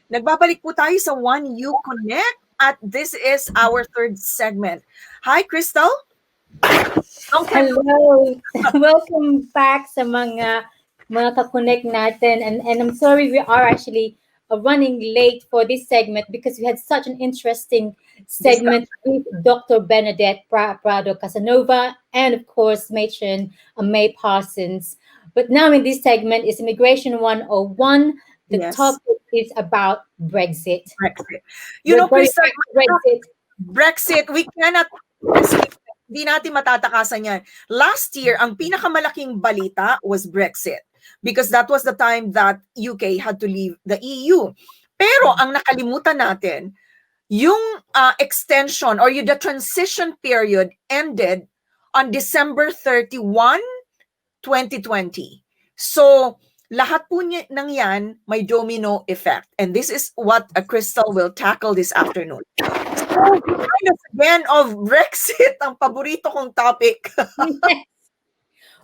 Nagbabalik po tayo sa One You Connect at this is our third segment. Hi, Crystal. Long time no Hello! Welcome back sa mga kakonek natin. And I'm sorry we are actually running late for this segment because we had such an interesting discuss. segment with Dr. Bernadette Prado Casanova and of course matron May Parsons. But now in this segment is Immigration 101. The Yes, topic is about Brexit. Brexit. You We're know, going Crystal, back to Brexit. Brexit, we cannot escape. Di natin matatakasan yan. Last year, ang pinakamalaking balita was Brexit because that was the time that UK had to leave the EU. Pero ang nakalimutan natin, yung extension or the transition period ended on December 31, 2020. So, lahat po ng yan may domino effect. And this is what a Crystal will tackle this afternoon. So, kind of again of Brexit, ang paborito kong topic.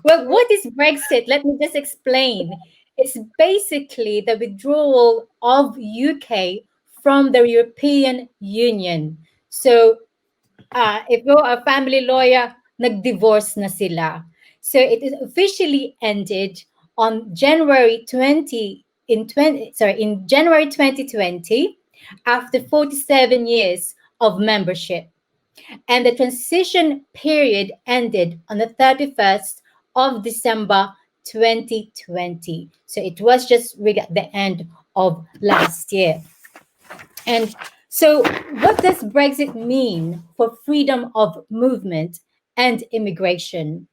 Well, what is Brexit? Let me just explain. It's basically the withdrawal of UK from the European Union. So, if you're a family lawyer, nag-divorce na sila. So it is officially ended on January 2020 after 47 years of membership. And the transition period ended on the 31st of December 2020. So it was just really at the end of last year. And so, what does Brexit mean for freedom of movement and immigration?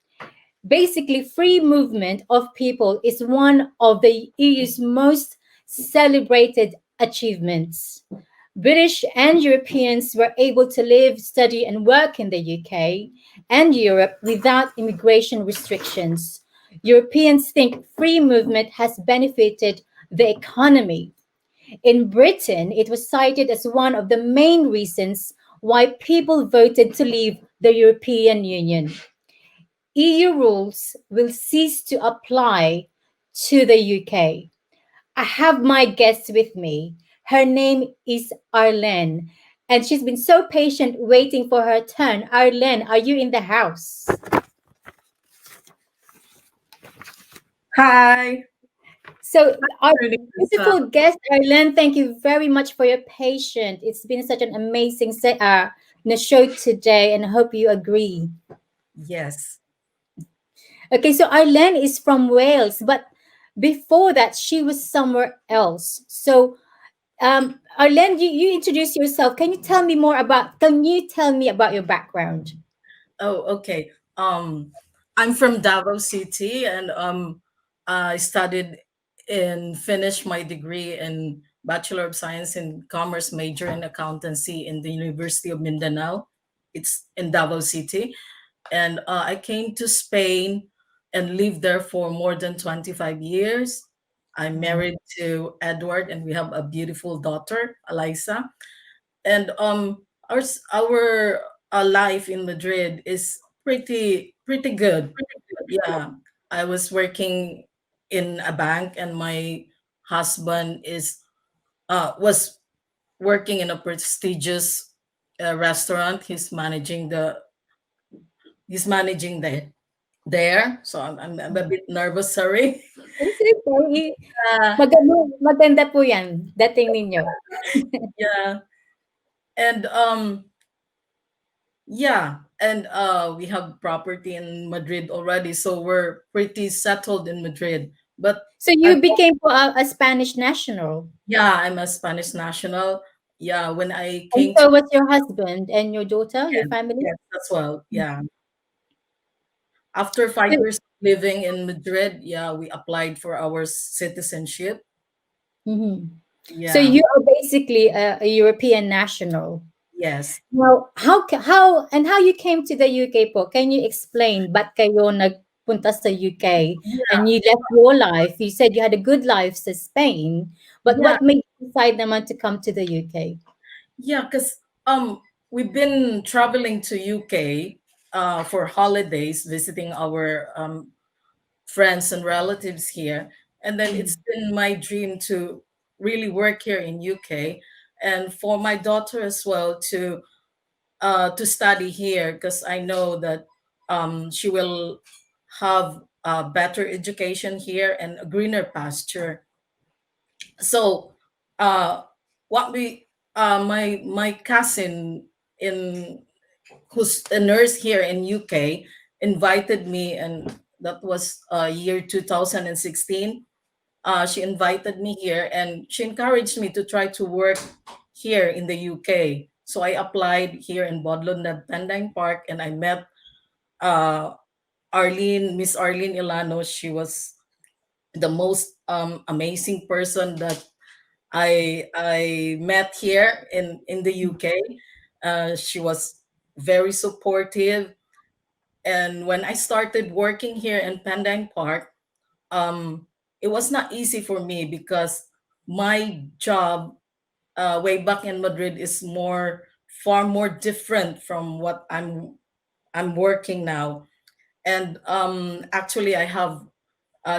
Basically, free movement of people is one of the EU's most celebrated achievements. British and Europeans were able to live, study, and work in the UK and Europe without immigration restrictions. Europeans think free movement has benefited the economy. In Britain, it was cited as one of the main reasons why people voted to leave the European Union. EU rules will cease to apply to the UK. I have my guest with me. Her name is Arlene, and she's been so patient waiting for her turn. Arlene, are you in the house? Hi. So, our Really, beautiful guest, Arlene, thank you very much for your patience. It's been such an amazing show today, and I hope you agree. Yes. Okay, so Arlene is from Wales, but before that, she was somewhere else. So, Arlene, you introduce yourself. Can you tell me about your background? Oh, okay. I'm from Davao City, and I studied and finished my degree in Bachelor of Science in Commerce, major in accountancy in the University of Mindanao. It's in Davao City, and I came to Spain and lived there for more than 25 years. I'm married to Edward, and we have a beautiful daughter, Eliza. And our life in Madrid is pretty good. Yeah, I was working in a bank, and my husband is was working in a prestigious restaurant. He's managing there. So I'm a bit nervous. Sorry. Okay. Uh, Maganda po yan, dating ninyo. yeah, and yeah, and we have property in Madrid already, so we're pretty settled in Madrid. But So I, you became a Spanish national. yeah, I'm a Spanish national. Yeah, when I And came to so was your husband and your daughter, your yes, family? yes, as well. Yeah, after 5 years living in Madrid, yeah, we applied for our citizenship. Mhm. So Yeah, you are basically a European national. yes, Now, how you came to the UK po? Can you explain ba't kayo nagpunta sa UK yeah, and you left your life? You said you had a good life sa Spain, but yeah, what made you decide naman to come to the UK? yeah. Because we've been traveling to UK for holidays, visiting our friends and relatives here. And then it's been my dream to really work here in UK, and for my daughter as well to study here, because I know that she will have a better education here and a greener pasture. So uh, what we my cousin in who's a nurse here in UK invited me, and that was year 2016. She invited me here and she encouraged me to try to work here in the UK. So I applied here in Bodlon Pendine Park, and I met uh, Miss Arlene Ilano. She was the most amazing person that I met here in the UK. She was very supportive, and when I started working here in Pendine Park, um, it was not easy for me because my job way back in Madrid is far more different from what I'm working now. And actually, I have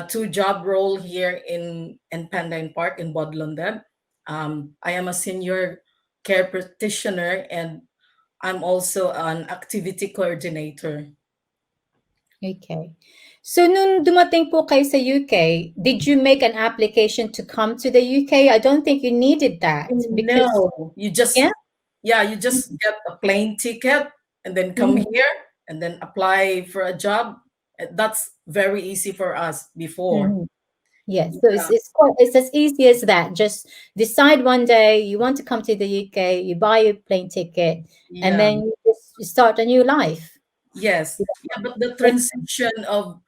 two job role here in Pendine Park in Bodlondeb. I am a senior care practitioner, and I'm also an activity coordinator. Okay. So nung dumating po kayo sa UK, did you make an application to come to the UK? I don't think you needed that because No, you just yeah. yeah, you just get a plane ticket and then come Mhm, here and then apply for a job. That's very easy for us before. mhm. Yes, so Yeah, it's as easy as that. Just decide one day you want to come to the UK, you buy a plane ticket, and yeah. then you start a new life. Yes. Yeah, but the Yes. transition of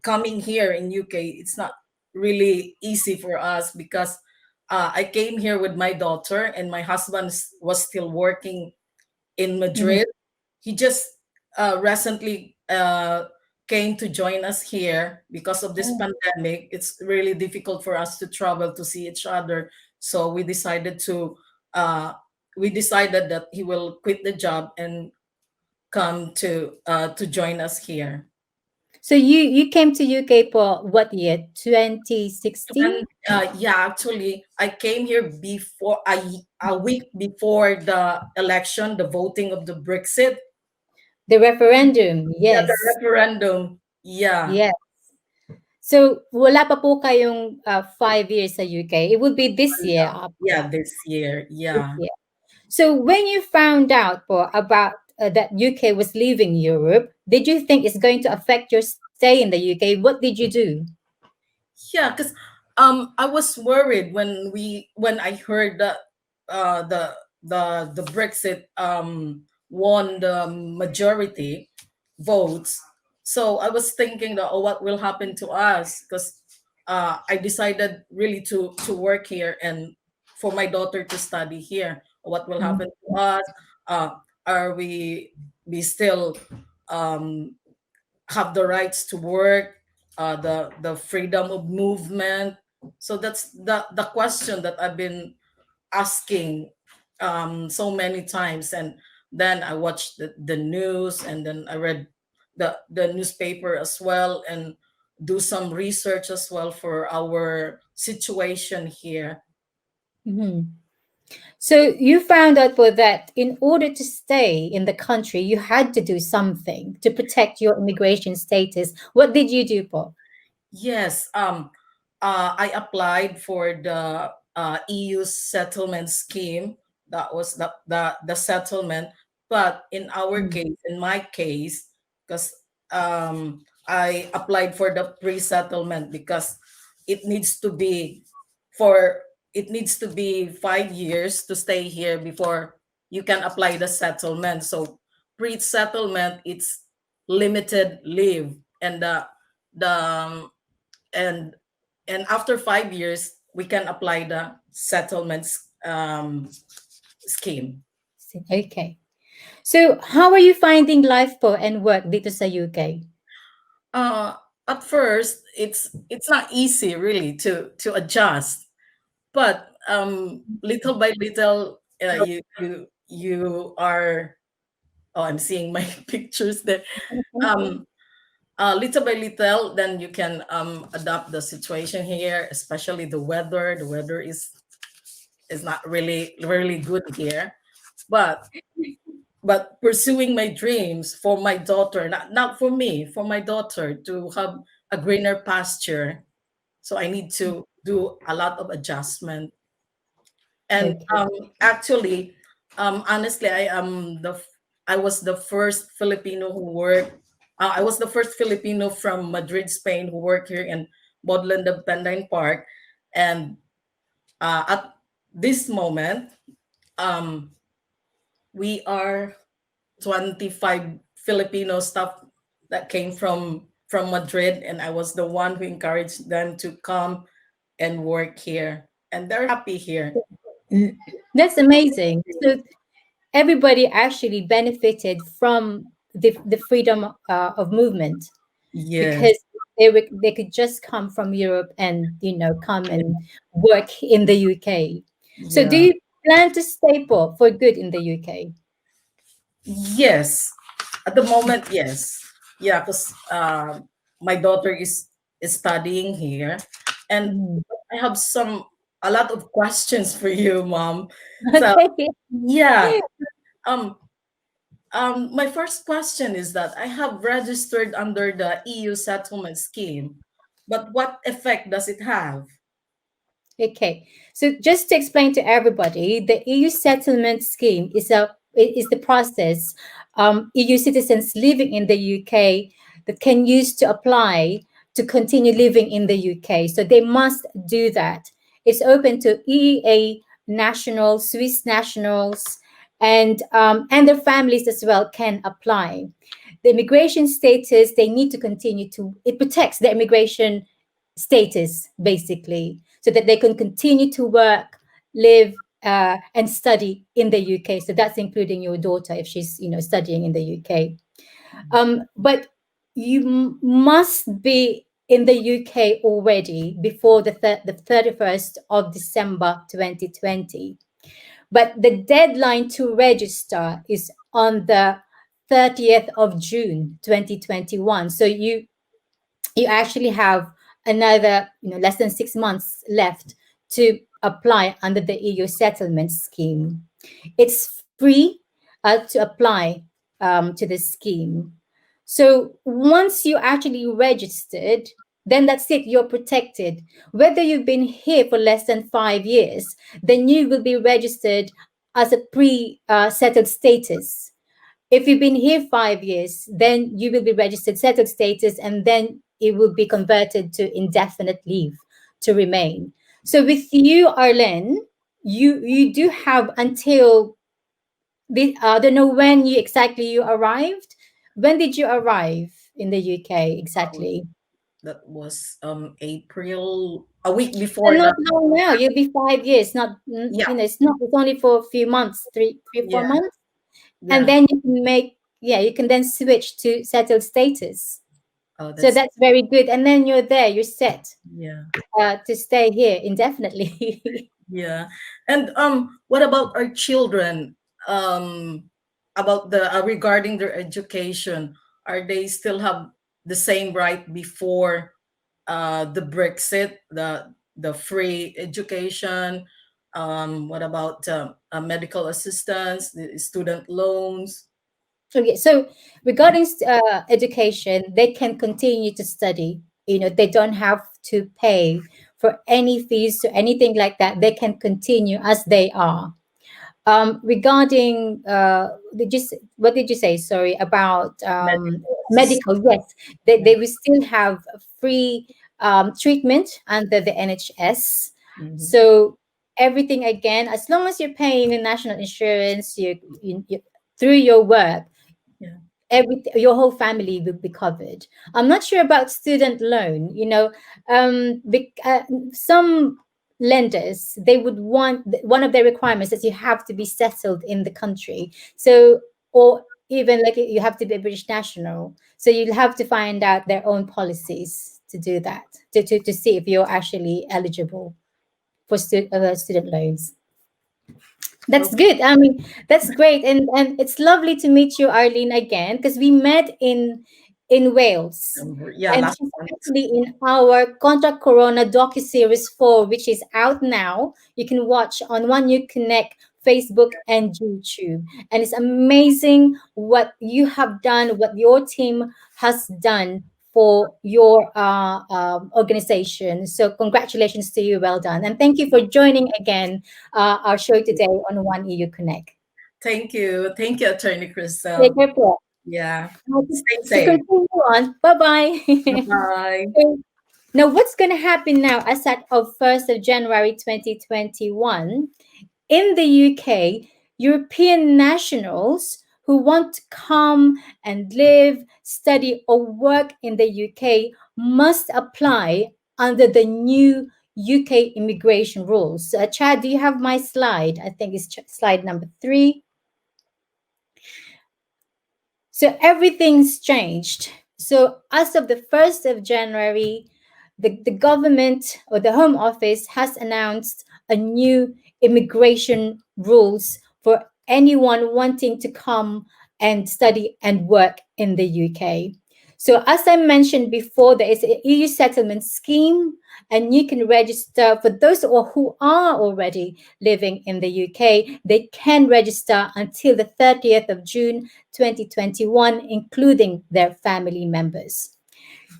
coming here in UK, it's not really easy for us because I came here with my daughter and my husband was still working in Mhm, Madrid. He just recently came to join us here because of this pandemic. It's really difficult for us to travel to see each other. So uh, we decided that he will quit the job and come to join us here. So you came to UK for what year? 2016? And yeah, actually, I came here before a week before the election, the voting of the Brexit. The referendum, Yeah, the yes. referendum. Yeah. Yeah. So wala pa po kayong 5 years sa UK. It would be this year. Yeah, this year. This Yeah. year. So when you found out po about that UK was leaving Europe, did you think it's going to affect your stay in the UK? What did you do? Yeah, because I was worried when I heard that uh the the Brexit won the majority votes. So I was thinking that, oh, what will happen to us? Because I decided really to work here and for my daughter to study here. What will Mhm. happen to us? Uh, are we still um have the rights to work, the freedom of movement. So that's the question that I've been asking so many times. And then I watched the news, and then I read the newspaper as well, and do some research as well for our situation here. Mhm. So you found out for that in order to stay in the country, you had to do something to protect your immigration status. What did you do, Paul? Yes, I applied for the EU settlement scheme. That was the settlement. But in our Mm. case, in my case, because I applied for the pre-settlement because it needs to be for it needs to be 5 years to stay here before you can apply the settlement. So pre-settlement, it's limited leave, and the and after 5 years we can apply the settlements scheme. Okay. So how are you finding life po and work dito sa UK? uh at first it's not easy really to adjust, but little by little you are, oh, I'm seeing my pictures there. um little by little, then you can adapt the situation here, especially the weather. The weather is not really good here, but pursuing my dreams for my daughter, not for me, for my daughter to have a greener pasture. So I need to do a lot of adjustment. And Okay. actually, honestly, I was the first Filipino who worked. I was the first Filipino from Madrid, Spain, who worked here in Bodland of Pendine Park. And at this moment, um, we are 25 Filipino staff that came from Madrid, and I was the one who encouraged them to come and work here, and they're happy here. That's amazing. So everybody actually benefited from the freedom of movement, Yes, because they could just come from Europe and come and work in the UK. So do yeah, you plan to stay for good in the UK? yes. At the moment, yes, yeah, because my daughter is studying here, and Mm. I have a lot of questions for you, Mom. So Okay. yeah, um, my first question is that I have registered under the EU settlement scheme, but what effect does it have? Okay, so just to explain to everybody, the EU settlement scheme is the process EU citizens living in the UK that can use to apply to continue living in the UK. So they must do that. It's open to EEA nationals, Swiss nationals, and their families as well can apply. The immigration status they need to continue to it protects the immigration status basically, so that they can continue to work, live, and study in the UK. So that's including your daughter if she's studying in the UK. But you must be in the UK already before the 31st of December 2020. But the deadline to register is on the 30th of June 2021. So you actually have another less than 6 months left to apply under the EU settlement scheme. It's free to apply to the scheme. So once you actually registered, then that's it, you're protected. Whether you've been here for less than 5 years, then you will be registered as a pre-settled status. If you've been here 5 years, then you will be registered settled status, and then it will be converted to indefinite leave to remain. So with you, Arlen, you do have until I don't know when you arrived. When did you arrive in the UK Um, exactly? that was April, a week And before not the, long now. You'll be 5 years. Not yeah, it's not. It's only for a few months, three, yeah, 4 months, and yeah. then you can you can then switch to settled status. Oh, So that's, that's very good. And then you're there, you're set yeah. to stay here indefinitely. Yeah. And what about our children? About the regarding their education, are they still have the same right before the Brexit, the free education? What about medical assistance, the student loans? Okay, so regarding education, they can continue to study. They don't have to pay for any fees or anything like that. They can continue as they are. Regarding what did you say? Sorry, about Medical assistance. medical. Yes, Yeah. they will still have free treatment under the NHS. Mhm. So everything again, as long as you're paying the national insurance, you through your work, Yeah. your whole family will be covered. I'm not sure about student loan. Some lenders, they would want one of their requirements is you have to be settled in the country. So, or even like you have to be a British national. So you'll have to find out their own policies to do that, to see if you're actually eligible for student loans. That's Okay. good. I mean, that's great, and it's lovely to meet you, Arlene, again, because we met in Wales. Yeah, And last she's month. actually in our Contra Corona docu-series 4, which is out now. You can watch on One You Connect, Facebook, and YouTube. And it's amazing what you have done, what your team has done for your organization. So congratulations to you. Well done. And thank you for joining again our show today on One EU Connect. Thank you, Attorney Take Crystal. care po. Yeah, stay To safe. continue on, bye-bye. Bye. So, now, what's going to happen now as of 1st of January 2021? In the UK, European nationals who want to come and live, study, or work in the UK must apply under the new UK immigration rules. Chad, do you have my slide? I think it's slide number 3. So everything's changed. So as of the 1st of January, the government or the Home Office has announced a new immigration rules for anyone wanting to come and study and work in the UK. So as I mentioned before, there is an EU settlement scheme, and you can register for those who are already living in the UK. They can register until the 30th of June 2021, including their family members.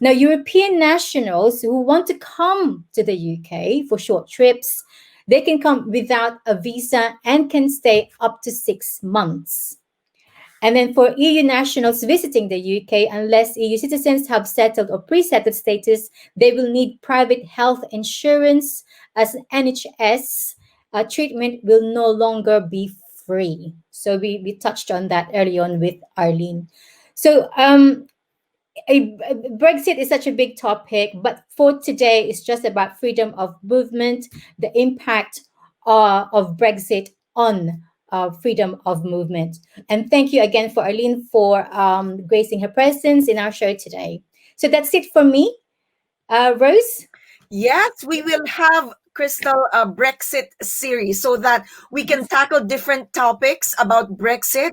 Now, European nationals who want to come to the UK for short trips, they can come without a visa and can stay up to 6 months. And then for EU nationals visiting the UK, unless EU citizens have settled or pre-settled status, they will need private health insurance, as NHS treatment will no longer be free. So we touched on that early on with Arlene. So Brexit is such a big topic, but for today, it's just about freedom of movement, the impact of Brexit on freedom of movement. And thank you again for Arlene for gracing her presence in our show today. So that's it for me. Rose? Yes, we will have Crystal a Brexit series so that we can tackle different topics about Brexit.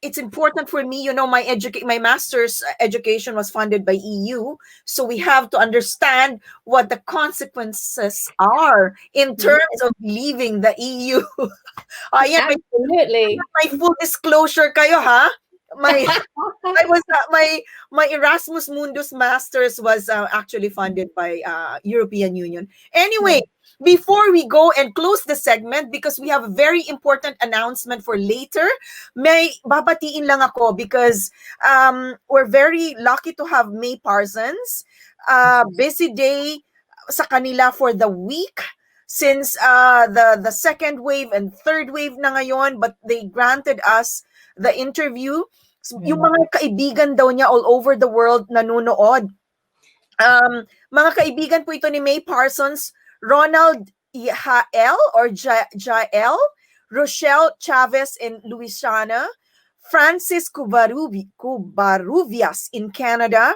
It's important for me, my master's education was funded by EU, so we have to understand what the consequences are in terms of leaving the EU. Ayan, Absolutely. may full disclosure kayo, ha? My Erasmus Mundus Masters was actually funded by European Union. Anyway, before we go and close the segment, because we have a very important announcement for later, may babatiin lang ako because we're very lucky to have May Parsons. Busy day sa kanila for the week since the second wave and third wave na ngayon, but they granted us the interview. Yung mga kaibigan daw niya all over the world nanonood. Mga kaibigan po ito ni May Parsons, Ronald Jael or Jael, Rochelle Chavez in Louisiana, Francis Cubaruvias in Canada,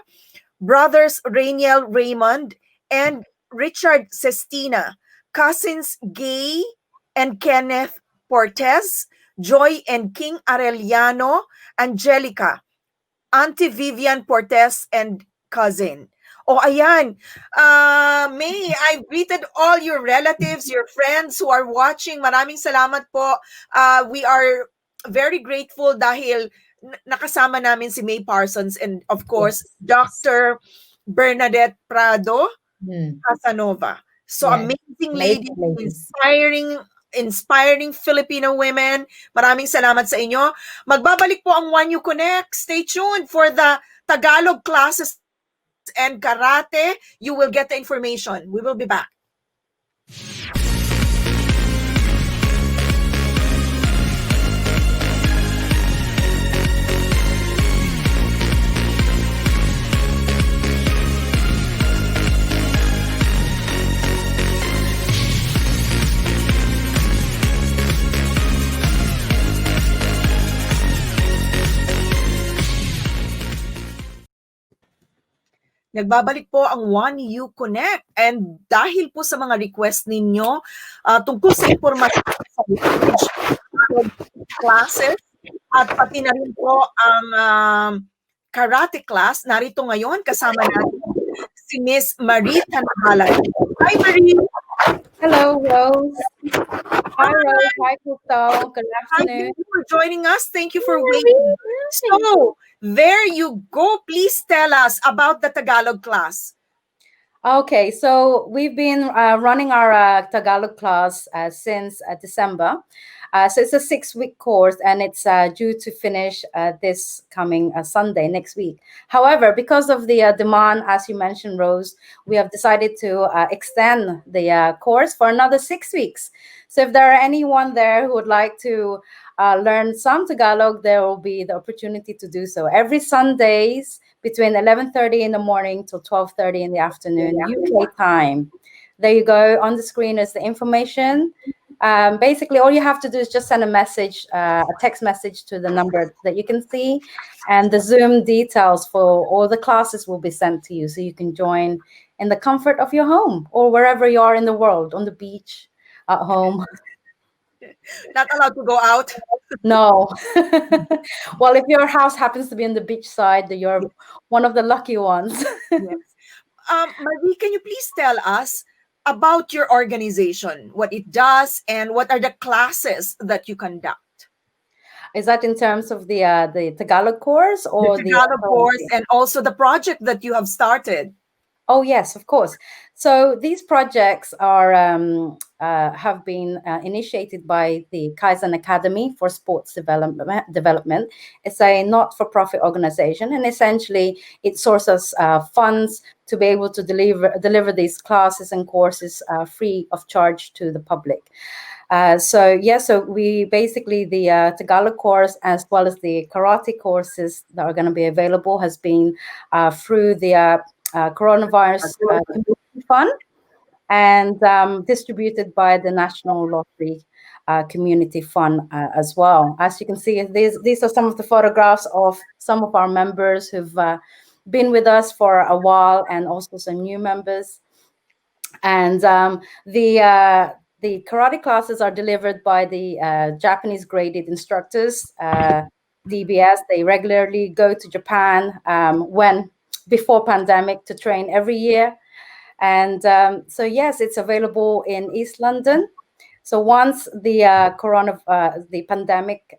brothers Rainiel Raymond and Richard Sestina, cousins Gay and Kenneth Portes, Joy and King Arellano, Angelica, Auntie Vivian Portes, and cousin. Oh, ayan. May, I've greeted all your relatives, your friends who are watching. Maraming salamat po. We are very grateful dahil nakasama namin si May Parsons and of course, Dr. Bernadette Prado Casanova. So amazing lady, inspiring Filipino women. Maraming salamat sa inyo. Magbabalik po ang Juan You Connect. Stay tuned for the Tagalog classes and karate. You will get the information. We will be back. Nagbabalik po ang One You Connect, and dahil po sa mga request ninyo tungkol sa impormasyon sa classes at pati na rin po ang karate class. Narito ngayon kasama natin si Miss Marie Tanahalan. Hi, Marie. Hello, Rose. Hi, Rose. Hi, Crystal. Good Hi, afternoon. thank you for joining us. Thank you for waiting. So, there you go. Please tell us about the Tagalog class. Okay, so we've been running our Tagalog class since December. So it's a 6-week course, and it's due to finish this coming Sunday next week. However, because of the demand, as you mentioned, Rose, we have decided to extend the course for another 6 weeks. So if there are anyone there who would like to learn some Tagalog, there will be the opportunity to do so every Sundays between 11:30 in the morning till 12:30 in the afternoon, UK time. There you go. On the screen is the information. Basically, all you have to do is just send a message, a text message to the number that you can see, and the Zoom details for all the classes will be sent to you, so you can join in the comfort of your home or wherever you are in the world, on the beach, at home. Not allowed to go out. No. Well, if your house happens to be on the beach side, you're one of the lucky ones. Yes. Marie, can you please tell us about your organization, what it does, and what are the classes that you conduct? Is that in terms of the Tagalog course or The Tagalog course and also the project that you have started. Oh, yes, of course. So these projects are have been initiated by the Kaizen Academy for Sports Development. It's a not-for-profit organization, and essentially it sources funds to be able to deliver these classes and courses free of charge to the public. So we basically the Tagalog course as well as the karate courses that are going to be available has been through the coronavirus community fund and distributed by the National Lottery Community Fund as well. As you can see, these are some of the photographs of some of our members who've been with us for a while, and also some new members. And the karate classes are delivered by the Japanese graded instructors, DBS. They regularly go to Japan before pandemic to train every year. And so, yes, it's available in East London. So once the pandemic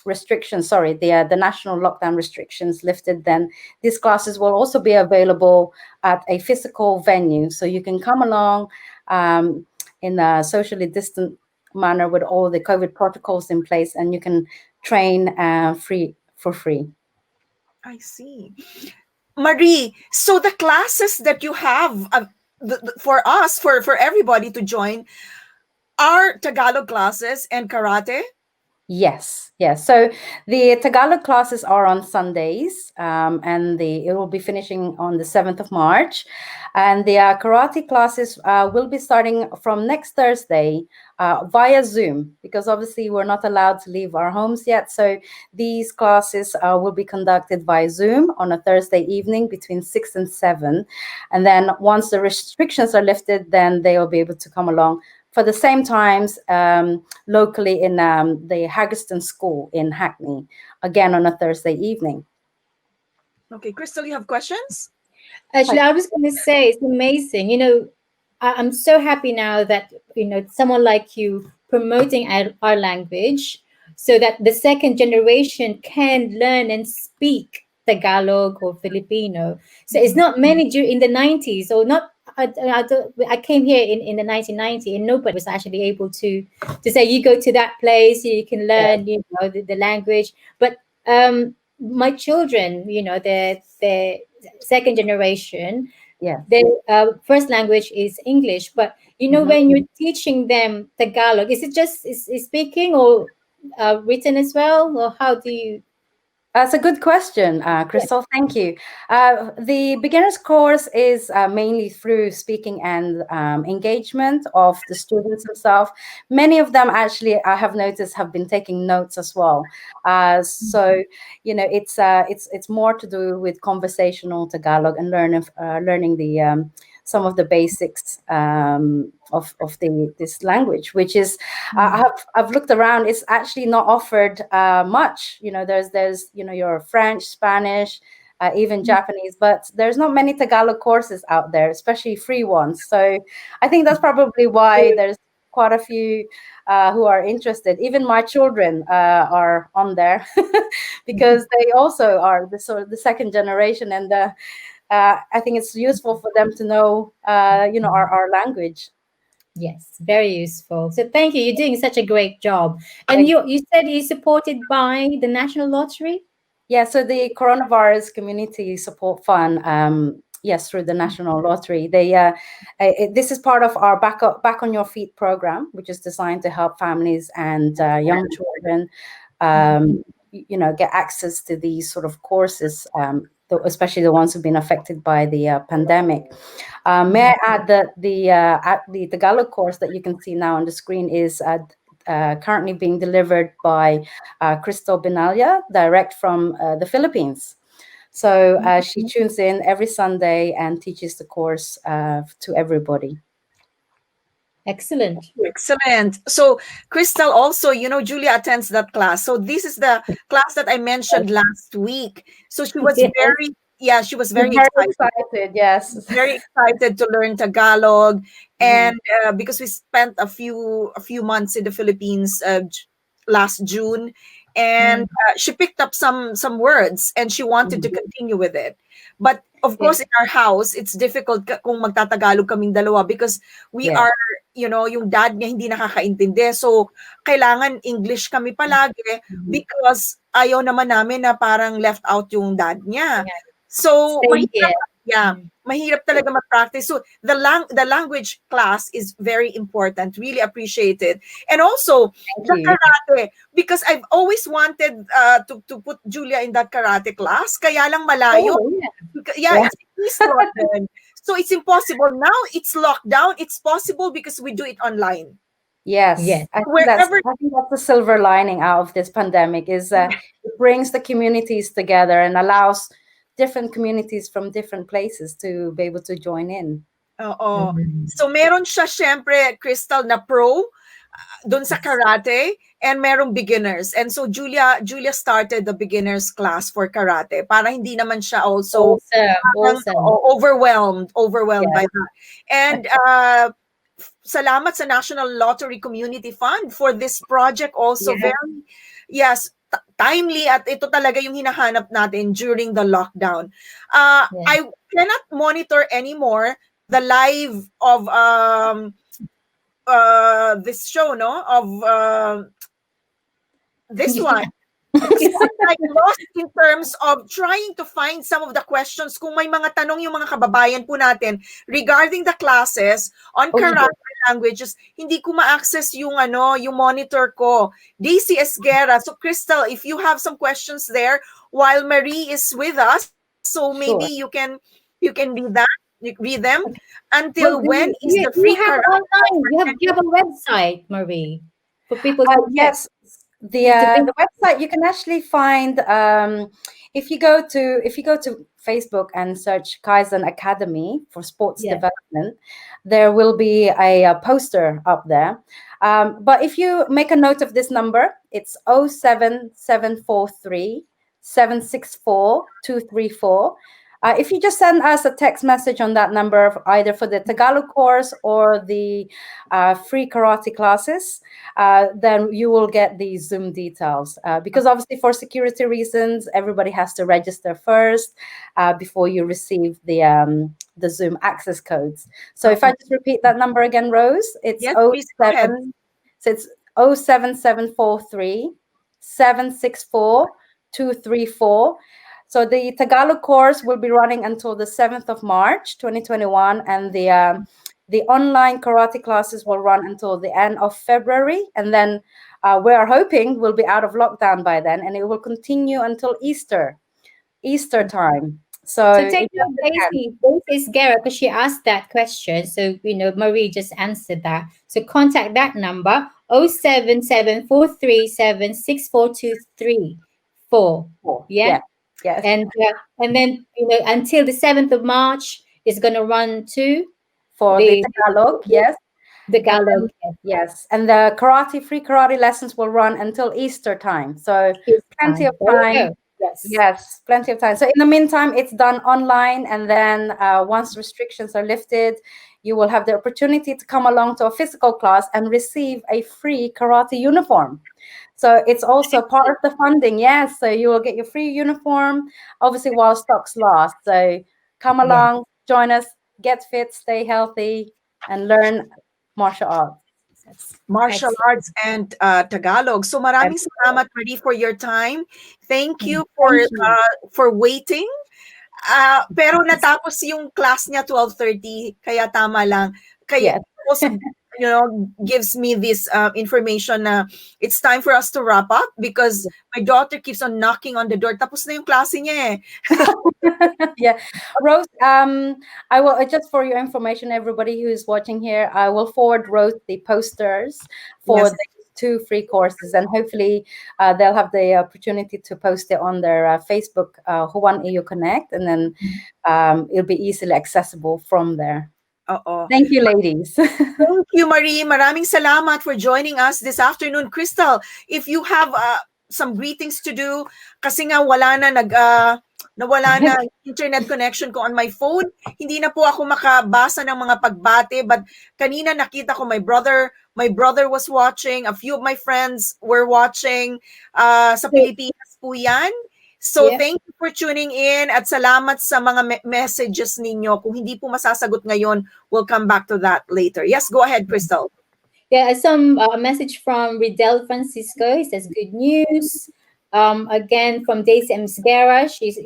restrictions, the national lockdown restrictions lifted, then these classes will also be available at a physical venue. So you can come along in a socially distant manner with all the COVID protocols in place, and you can train for free. I see. Marie, so the classes that you have for us, for everybody to join, are Tagalog classes and karate? Yes. So the Tagalog classes are on Sundays, and it will be finishing on the 7th of March. And the karate classes will be starting from next Thursday via Zoom, because obviously we're not allowed to leave our homes yet. So these classes will be conducted via Zoom on a Thursday evening between 6 and 7. And then once the restrictions are lifted, then they will be able to come along for the same times locally in the Haggerston School in Hackney, again on a Thursday evening. Okay, Crystal, you have questions? Actually, I was going to say it's amazing. I'm so happy now that someone like you promoting our language, so that the second generation can learn and speak Tagalog or Filipino. So it's not many in the 90s, or not. I came here in the 1990s, and nobody was actually able to say you go to that place, you can learn the language. But my children, the second generation, their first language is English. But when you're teaching them Tagalog, is it just is speaking or written as well, or how do you? That's a good question, Crystal. Thank you. The beginner's course is mainly through speaking and engagement of the students themselves. Many of them actually, I have noticed, have been taking notes as well. So it's more to do with conversational Tagalog and learning the some of the basics of this language, which is I've looked around. It's actually not offered much. There's your French, Spanish, even Japanese, but there's not many Tagalog courses out there, especially free ones. So I think that's probably why there's quite a few who are interested. Even my children are on there because they also are the second generation, and I think it's useful for them to know, our language. Yes, very useful. So thank you. You're doing such a great job. And you said you're supported by the National Lottery? Yeah, so the Coronavirus Community Support Fund, yes, through the National Lottery, this is part of our Back on Your Feet program, which is designed to help families and young children, get access to these sort of courses, especially the ones who've been affected by the pandemic. May I add that the Tagalog course that you can see now on the screen is currently being delivered by Crystal Benalia, direct from the Philippines. So she tunes in every Sunday and teaches the course to everybody. Excellent. Excellent. So Crystal also, Julia attends that class. So this is the class that I mentioned last week. So she was Yes. she was very Very excited. excited, yes. Very excited to learn Tagalog, and because we spent a few months in the Philippines last June, and she picked up some words, and she wanted to continue with it. But of course, in our house, it's difficult kung magtatagalog kaming dalawa because we are, yung dad niya hindi nakakaintindi. So, kailangan English kami palagi because ayaw naman namin na parang left out yung dad niya. So, mahirap talaga mag-practice. So, the language class is very important. Really appreciate it. And also, the karate, because I've always wanted to put Julia in that karate class. Kaya lang malayo. It's East London. So, it's impossible. Now, it's locked down. It's possible because we do it online. Yes. I think that's the silver lining out of this pandemic is it brings the communities together and allows different communities from different places to be able to join in. So meron siya syempre, Crystal, na pro doon sa karate, and merong beginners. And so Julia started the beginners class for karate para hindi naman siya also overwhelmed by that. And salamat sa National Lottery Community Fund for this project also. Very timely, at ito talaga yung hinahanap natin during the lockdown. I cannot monitor anymore the live of this show, of this one. Like lost in terms of trying to find some of the questions. Kung may mga tanong yung mga kababayan po natin regarding the classes on karate languages, hindi ko ma-access yung monitor ko. Daisy Esguerra. So Crystal, if you have some questions there while Marie is with us, so maybe you can read them. Until when is the free karate? You have a website, Marie, for people to yes. The website you can actually find if you go to Facebook and search Kaizen Academy for sports development, there will be a poster up there. But if you make a note of this number, it's 07743 764 234. If you just send us a text message on that number, either for the Tagalog course or the free karate classes, then you will get the Zoom details. Because obviously for security reasons, everybody has to register first before you receive the Zoom access codes. So if I just repeat that number again, Rose, it's 07743 764 234. So the Tagalog course will be running until the 7th of March, 2021, and the online karate classes will run until the end of February, and then we are hoping we'll be out of lockdown by then, and it will continue until Easter time. So take note, Daisy Esguerra, because she asked that question. So Marie just answered that. So contact that number 07743764234. Yes. And then until the 7th of March, it's going to run to for the Tagalog. Yes. The And then, Tagalog. yes, and the free karate lessons will run until Easter time. So Yes. plenty of There you time. go. Yes. Yes, plenty of time. So in the meantime, it's done online, and then once restrictions are lifted, you will have the opportunity to come along to a physical class and receive a free karate uniform. So it's also part of the funding. Yes, so you will get your free uniform, obviously while stocks last. So come along, join us, get fit, stay healthy, and learn martial arts. Martial Excellent. arts and Tagalog. So maraming salamat, Marie, for your time. Thank you Thank you. for waiting. Pero natapos yung class niya 12:30, kaya tama lang. Kaya Yes. also, gives me this information na it's time for us to wrap up because my daughter keeps on knocking on the door. Tapos na yung klase niya eh. Yeah, Rose, I will just for your information, everybody who is watching here, I will forward Rose the posters for Yes. the 2 free courses, and hopefully they'll have the opportunity to post it on their Facebook, JUANEUKONEK, and then it'll be easily accessible from there. Oo. Thank you, ladies. Thank you, Marie. Maraming salamat for joining us this afternoon. Crystal, if you have some greetings to do, kasi nga nawala na internet connection ko on my phone. Hindi na po ako makabasa ng mga pagbate, but kanina nakita ko my brother was watching, a few of my friends were watching sa Pilipinas po yan. So thank you for tuning in at salamat sa mga messages ninyo. Kung hindi po masasagot ngayon, we'll come back to that later. Yes, go ahead, Crystal. Yeah, some message from Riddell Francisco. He says good news. Again from Daisy Msgera. She's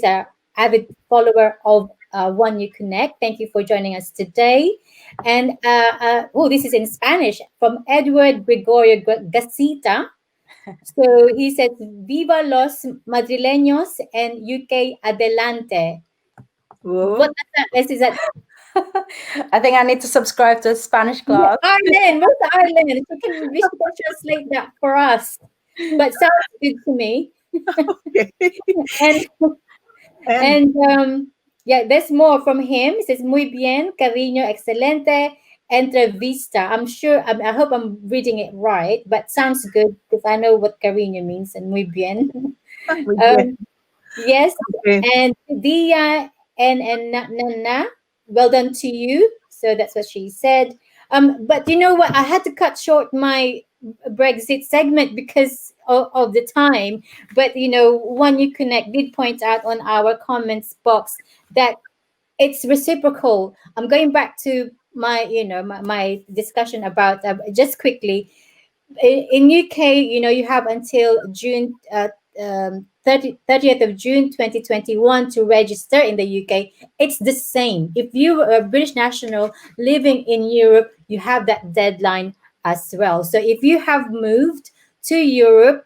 a avid follower of JUANEUKONEK. Thank you for joining us today. And this is in Spanish from Edward Gregorio Gasita. So he said, "Viva los madrileños and UK adelante." Whoa. What is that? I think I need to subscribe to a Spanish class. Ireland, what's Ireland? We should translate that for us. But sounds good to me. Okay. And there's more from him. It says, "Muy bien, cariño, excelente, entrevista." I'm sure, I hope I'm reading it right, but sounds good because I know what cariño means and muy bien. Yes, Okay. and Dia and na, well done to you. So that's what she said. But you know what? I had to cut short my Brexit segment because of the time. But JUANEUKONEK did point out on our comments box that it's reciprocal. I'm going back to my my discussion about just quickly. In UK, you have until June 30th of June 2021 to register in the UK. It's the same. If you are a British national living in Europe, you have that deadline as well. So if you have moved to Europe,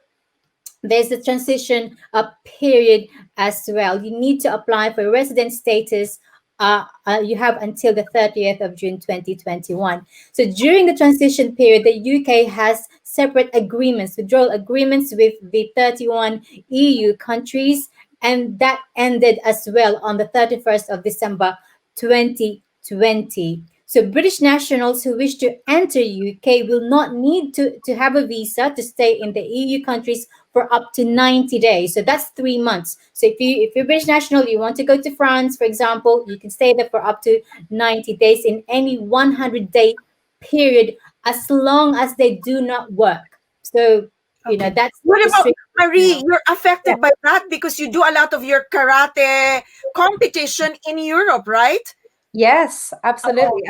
there's a transition period as well. You need to apply for resident status. You have until the 30th of June 2021. So during the transition period, the UK has separate agreements, withdrawal agreements with the 31 EU countries, and that ended as well on the 31st of December 2020. So British nationals who wish to enter UK will not need to have a visa to stay in the EU countries for up to 90 days. So that's 3 months. So if you're British national, you want to go to France, for example, you can stay there for up to 90 days in any 100-day period, as long as they do not work. So, that's what about Marie? You're affected Yeah. by that because you do a lot of your karate competition in Europe, right? Yes, absolutely.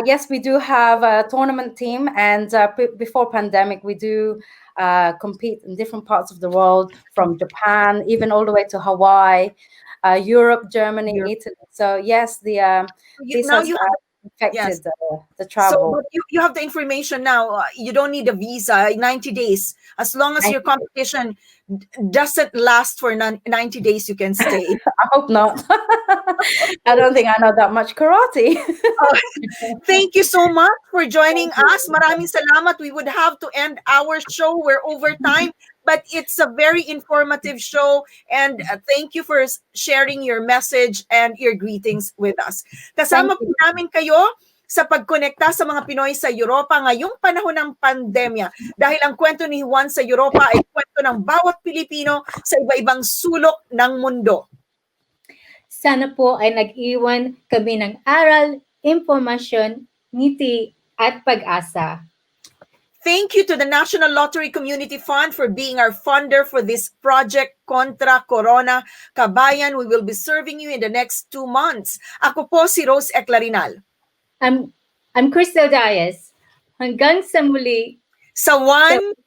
Yes, we do have a tournament team, and before pandemic, we do compete in different parts of the world, from Japan, even all the way to Hawaii, Europe, Germany, Italy. So yes, this now has you affected the So travel. but you have the information now. You don't need a visa. 90 days, as long as your competition doesn't last for 90 days, you can stay. I hope not. I don't think I know that much karate. Thank you so much for joining us. Maraming salamat. We would have to end our show. We're over time. but it's a very informative show, and thank you for sharing your message and your greetings with us. Kasama po namin kayo sa pagkonekta sa mga Pinoy sa Europa ngayong panahon ng pandemya, dahil ang kwento ni Juan sa Europa ay kwento ng bawat Pilipino sa iba-ibang sulok ng mundo. Sana po ay nag-iwan kami ng aral, impormasyon, ngiti at pag-asa. Thank you to the National Lottery Community Fund for being our funder for this project Contra Corona. Kabayan, we will be serving you in the next 2 months. Ako po si Rose Eclarinal. I'm Crystal Dias. Hanggang sa muli. Sa One,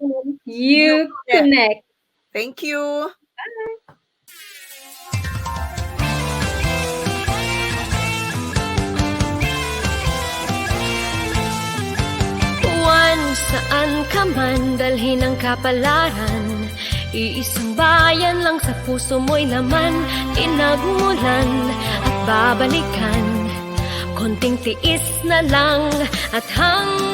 You Connect. thank you. Juan, saan ka man dalhin ang kapalaran, iisang bayan lang sa puso mo'y laman, pinagmulan at babalikan, konting tiis na lang at hanggang